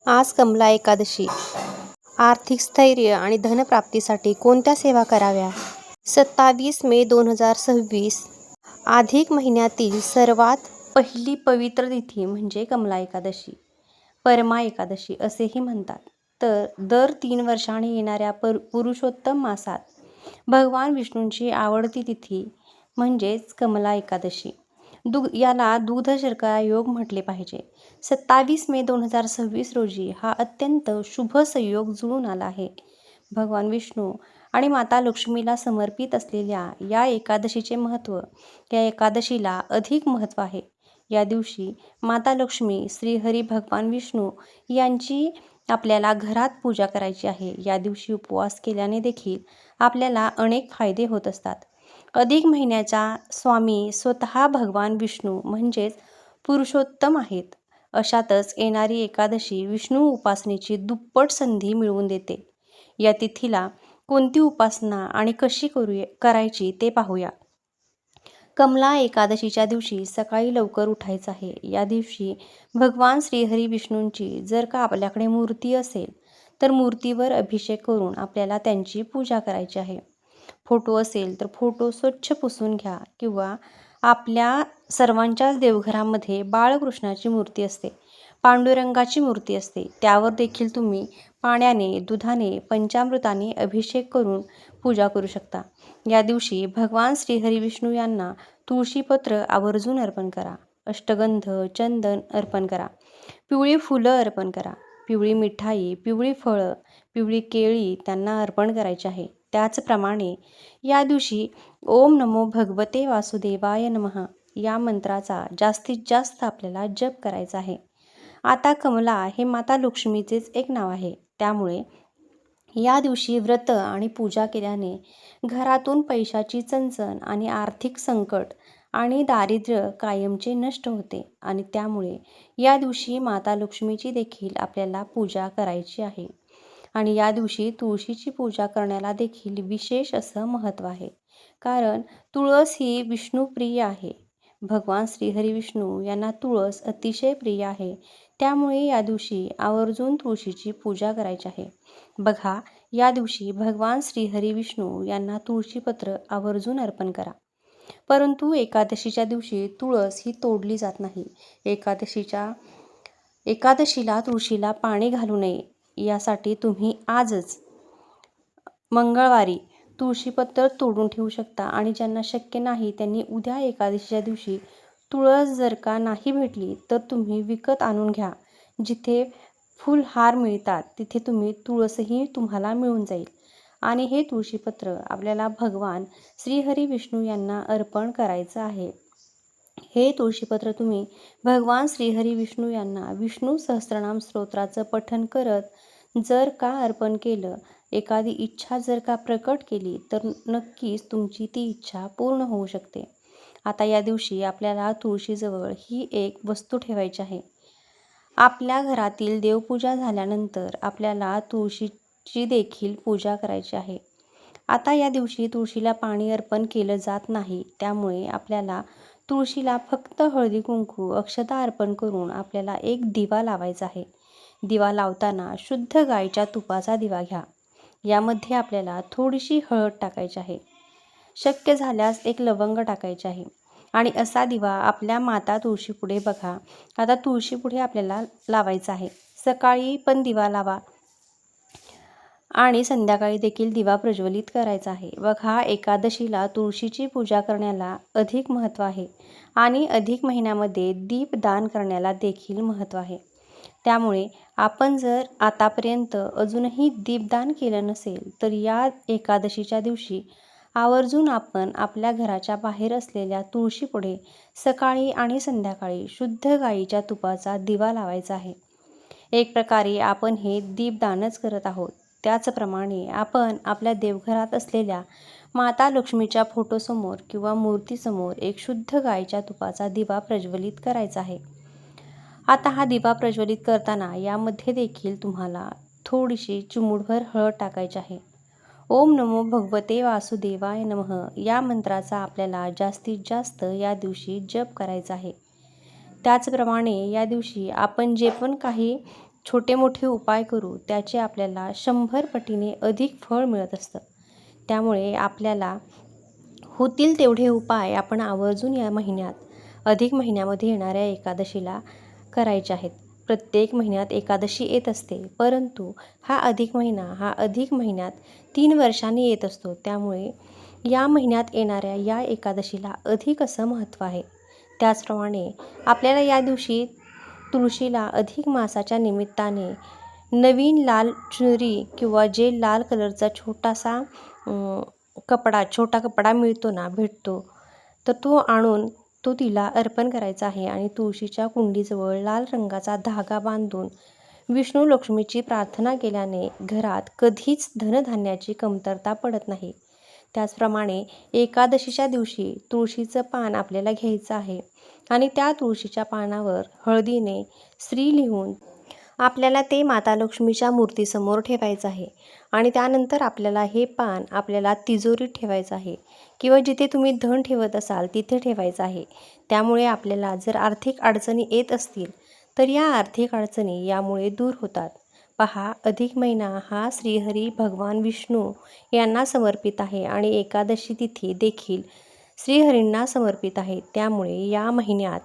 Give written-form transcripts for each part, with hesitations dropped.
आज कमला एकादशी. आर्थिक स्थैर्य आणि धनप्राप्तीसाठी कोणत्या सेवा कराव्या? 27 मे 2026. अधिक महिन्यातील सर्वात पहिली पवित्र तिथी म्हणजे कमला एकादशी, परमा एकादशी असेही म्हणतात. तर दर 3 वर्षांनी येणाऱ्या पुरुषोत्तम मासात भगवान विष्णूंची आवडती तिथी म्हणजेच कमला एकादशी. याला दूध शर्करा योग म्हटले पाहिजे. 27 मे 2026 रोजी हा अत्यंत शुभ संयोग जुळून आला आहे. भगवान विष्णू आणि माता लक्ष्मीला समर्पित असलेल्या या एकादशीचे महत्त्व, या एकादशीला अधिक महत्त्व आहे. या दिवशी माता लक्ष्मी, श्रीहरी, भगवान विष्णू यांची आपल्याला घरात पूजा करायची आहे. या दिवशी उपवास केल्याने देखील आपल्याला अनेक फायदे होत असतात. अधिक महिन्याचा स्वामी स्वतः भगवान विष्णू म्हणजेच पुरुषोत्तम आहेत. अशातच येणारी एकादशी विष्णू उपासनेची दुप्पट संधी मिळवून देते. या तिथीला कोणती उपासना आणि कशी करायची ते पाहूया. कमला एकादशीच्या दिवशी सकाळी लवकर उठायचं आहे. या दिवशी भगवान श्रीहरी विष्णूंची जर का आपल्याकडे मूर्ती असेल तर मूर्तीवर अभिषेक करून आपल्याला त्यांची पूजा करायची आहे. फोटो असेल तर फोटो स्वच्छ पुसून घ्या किंवा आपल्या सर्वांच्याच देवघरामध्ये बाळकृष्णाची मूर्ती असते, पांडुरंगाची मूर्ती असते, त्यावर देखील तुम्ही पाण्याने, दुधाने, पंचामृताने अभिषेक करून पूजा करू शकता. या दिवशी भगवान श्रीहरी विष्णू यांना तुळशीपत्र आवर्जून अर्पण करा. अष्टगंध, चंदन अर्पण करा. पिवळी फुलं अर्पण करा. पिवळी मिठाई, पिवळी फळं, पिवळी केळी त्यांना अर्पण करायची आहे. त्याचप्रमाणे या दिवशी ओम नमो भगवते वासुदेवाय नमः या मंत्राचा जास्तीत जास्त आपल्याला जप करायचा आहे. आता कमला हे माता लक्ष्मीचेच एक नाव आहे. त्यामुळे या दिवशी व्रत आणि पूजा केल्याने घरातून पैशाची चणचण आणि आर्थिक संकट आणि दारिद्र्य कायमचे नष्ट होते आणि त्यामुळे या दिवशी माता लक्ष्मीची देखील आपल्याला पूजा करायची आहे. आणि या दिवशी तुळशीची पूजा करण्याला देखील विशेष असं महत्त्व आहे. कारण तुळस ही विष्णुप्रिय आहे. भगवान श्रीहरी विष्णू यांना तुळस अतिशय प्रिय आहे. त्यामुळे या दिवशी आवर्जून तुळशीची पूजा करायची आहे. बघा, या दिवशी भगवान श्रीहरी विष्णू यांना तुळशीपत्र आवर्जून अर्पण करा. परंतु एकादशीच्या दिवशी तुळस ही तोडली जात नाही. एकादशीला तुळशीला पाणी घालू नये यासाठी तुम्ही आजच मंगळवारी तुळशीपत्र तोडून ठेवू शकता आणि ज्यांना शक्य नाही त्यांनी उद्या एकादशीच्या दिवशी तुळस जर का नाही भेटली तर तुम्ही विकत आणून घ्या. जिथे फुलहार मिळतात तिथे तुळसही तुम्हाला मिळून जाईल आणि हे तुळशीपत्र आपल्याला भगवान श्रीहरी विष्णू यांना अर्पण करायचं आहे. हे तुळशीपत्र तुम्ही भगवान श्रीहरी विष्णू यांना विष्णू सहस्त्रनाम स्तोत्राचं पठण करत जर का अर्पण केलं, एखादी इच्छा जर का प्रकट केली तर नक्कीच तुमची ती इच्छा पूर्ण होऊ शकते. आता या दिवशी आपल्याला तुळशीजवळ ही एक वस्तू ठेवायची आहे. आपल्या घरातील देवपूजा झाल्यानंतर आपल्याला तुळशीची देखील पूजा करायची आहे. आता या दिवशी तुळशीला पाणी अर्पण केलं जात नाही. त्यामुळे आपल्याला तुळशीला फक्त हळदी कुंकू, अक्षता अर्पण करून आपल्याला एक दिवा लावायचा आहे. दिवा लावताना शुद्ध गाईच्या तुपाचा दिवा घ्या. यामध्ये आपल्याला थोडीशी हळद टाकायची आहे. शक्य झाल्यास एक लवंग टाकायचे आहे आणि असा दिवा आपल्या माता तुळशीपुढे बघा. आता तुळशीपुढे आपल्याला लावायचा आहे. सकाळी पण दिवा लावा आणि संध्याकाळी देखील दिवा प्रज्वलित करायचा आहे. बघा, एकादशीला तुळशीची पूजा करण्याला अधिक महत्त्व आहे आणि अधिक महिन्यामध्ये दीपदान करण्याला देखील महत्त्व आहे. त्यामुळे आपण जर आतापर्यंत अजूनही दीपदान केलं नसेल तर या एकादशीच्या दिवशी आवर्जून आपण आपल्या घराच्या बाहेर असलेल्या तुळशीपुढे सकाळी आणि संध्याकाळी शुद्ध गाईच्या तुपाचा दिवा लावायचा आहे. एक प्रकारे आपण हे दीपदानच करत आहोत. त्याचप्रमाणे आपण आपल्या देवघरात असलेल्या माता लक्ष्मीच्या फोटोसमोर किंवा मूर्तीसमोर एक शुद्ध गाईच्या तुपाचा दिवा प्रज्वलित करायचा आहे. आता हा दिवा प्रज्वलित करताना यामध्ये देखील तुम्हाला थोडीशी चिमूटभर हळद टाकायची आहे. ओम नमो भगवते वासुदेवाय नमः या मंत्राचा आपल्याला जास्तीत जास्त या दिवशी जप करायचा आहे. त्याचप्रमाणे या दिवशी आपण जे पण काही छोटे मोठे उपाय करू त्याचे आपल्याला 100 पटीने अधिक फळ मिळत असतं. त्यामुळे आपल्याला होतील तेवढे उपाय आपण आवर्जून या महिन्यात, अधिक महिन्यामध्ये येणाऱ्या एकादशीला करायचे आहेत. प्रत्येक महिन्यात एकादशी येत असते, परंतु हा अधिक महिन्यात 3 वर्षांनी येत असतो. त्यामुळे या महिन्यात येणाऱ्या या एकादशीला अधिक असं महत्त्व आहे. त्याचप्रमाणे आपल्याला या दिवशी तुळशीला अधिक मासाच्या निमित्ताने नवीन लाल चुनरी किंवा जे लाल कलरचा छोटा कपडा भेटतो, तर तो आणून तो तिला अर्पण करायचा आहे आणि तुळशीच्या कुंडीजवळ लाल रंगाचा धागा बांधून विष्णू लक्ष्मीची प्रार्थना केल्याने घरात कधीच धनधान्याची कमतरता पडत नाही. त्याचप्रमाणे एकादशीच्या दिवशी तुळशीचं पान आपल्याला घ्यायचं आहे आणि त्या तुळशीच्या पानावर हळदीने श्री लिहून आपल्याला ते माता लक्ष्मीच्या मूर्तीसमोर ठेवायचं आहे आणि त्यानंतर आपल्याला हे पान आपल्याला तिजोरीत ठेवायचं आहे किंवा जिथे तुम्ही धन ठेवत असाल तिथे ठेवायचं आहे. त्यामुळे आपल्याला जर आर्थिक अडचणी येत असतील तर या आर्थिक अडचणी यामुळे दूर होतात. पहा, अधिक महिना हा श्रीहरी भगवान विष्णू यांना समर्पित आहे आणि एकादशी तिथी देखील श्रीहरींना समर्पित आहे. त्यामुळे या महिन्यात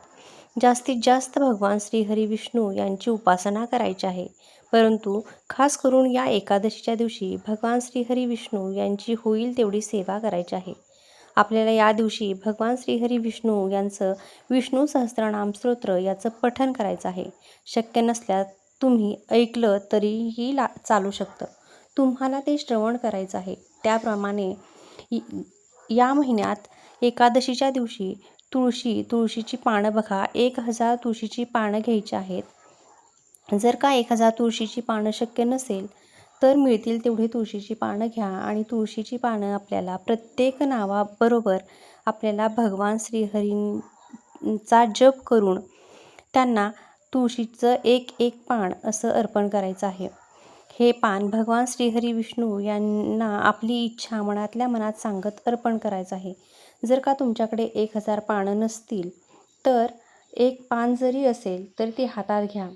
जास्तीत जास्त भगवान श्रीहरी विष्णू यांची उपासना करायची आहे. परंतु खास करून या एकादशीच्या दिवशी भगवान श्रीहरी विष्णू यांची होईल तेवढी सेवा करायची आहे. आपल्याला या दिवशी भगवान श्रीहरी विष्णू यांचं विष्णू सहस्त्रनाम स्तोत्र याचं पठण करायचं आहे. शक्य नसल्यास तुम्ही ऐकलं तरीही चालू शकतं. तुम्हाला ते श्रवण करायचं आहे. त्याप्रमाणे या महिन्यात एकादशीच्या दिवशी तुळशीची पानं बघा, 1000 तुळशीची पानं घ्यायची आहेत. जर का 1000 तुळशीची पानं शक्य नसेल तर मिळतील तेवढी तुळशीची पानं घ्या आणि तुळशीची पानं आपल्याला प्रत्येक नावाबरोबर आपल्याला भगवान श्रीहरींचा जप करून त्यांना तुळशीचं एक पान असं अर्पण करायचं आहे. हे पान भगवान श्रीहरी विष्णू यांना आपली इच्छा मनातल्या मनात सांगत अर्पण करायचं आहे. जर का तुमच्याकडे 1000 पानं नसतील तर एक पान जरी असेल तर ती हातात घ्या.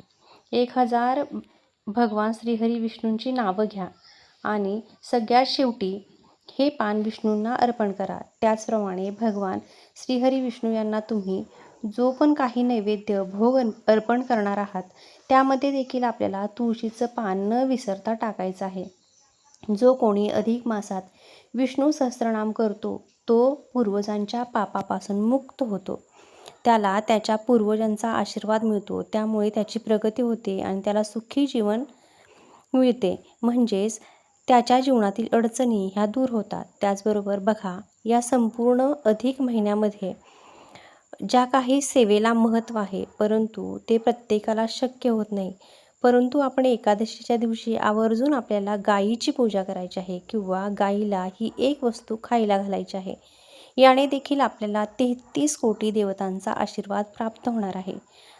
1000 भगवान श्रीहरी विष्णूंची नावं घ्या आणि सगळ्यात शेवटी हे पान विष्णूंना अर्पण करा. त्याचप्रमाणे भगवान श्रीहरी विष्णू यांना तुम्ही जो पण काही नैवेद्य भोग अर्पण करणार आहात त्यामध्ये देखील आपल्याला तुळशीचं पान न विसरता टाकायचं आहे. जो कोणी अधिक मासात विष्णू सहस्त्रनाम करतो तो पूर्वजांच्या पापापासून मुक्त होतो. त्याला त्याच्या पूर्वजांचा आशीर्वाद मिळतो. त्यामुळे त्याची प्रगती होते आणि त्याला सुखी जीवन मिळते. म्हणजेच त्याच्या जीवनातील अडचणी ह्या दूर होतात. त्याचबरोबर बघा, या संपूर्ण अधिक महिन्यामध्ये ज्या काही सेवेला महत्त्व आहे परंतु ते प्रत्येकाला शक्य होत नाही. परंतु आपण एकादशीच्या दिवशी आवर्जून आपल्याला गायीची पूजा करायची आहे किंवा गायीला ही एक वस्तू खायला घालायची आहे. याने देखील आपल्याला 33 कोटी देवतांचा आशीर्वाद प्राप्त होणार आहे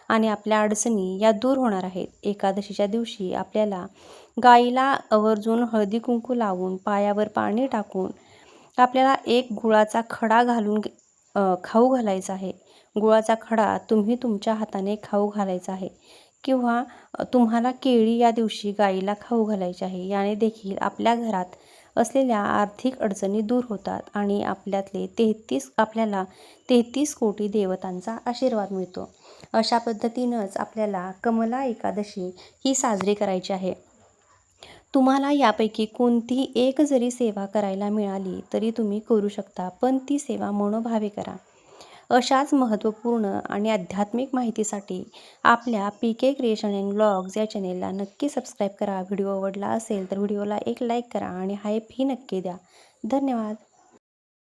आणि आपल्या अडचणी या दूर होणार आहेत. एकादशीच्या दिवशी आपल्याला गायीला आवर्जून हळदी कुंकू लावून पायावर पाणी टाकून आपल्याला एक गुळाचा खडा घालून खाऊ घालायचा आहे. गुळाचा खडा तुम्ही तुमच्या हाताने खाऊ घालायचा आहे किंवा तुम्हाला केळी या दिवशी गायीला खाऊ घालायची आहे. याने देखील आपल्या घरात असलेल्या आर्थिक अडचणी दूर होतात आणि आपल्याला 33 कोटी देवतांचा आशीर्वाद मिळतो. अशा पद्धतीनंच आपल्याला कमला एकादशी ही साजरी करायची आहे. तुम्हाला यापैकी कोणतीही एक जरी सेवा करायला मिळाली तरी तुम्ही करू शकता, पण ती सेवा मनोभावे करा. अशाच महत्त्वपूर्ण आणि आध्यात्मिक माहितीसाठी आपल्या PK क्रिएशन अँड व्लॉग्स या चॅनेलला नक्की सबस्क्राईब करा. व्हिडिओ आवडला असेल तर व्हिडिओला एक लाईक करा आणि हाईप ही नक्की द्या. धन्यवाद.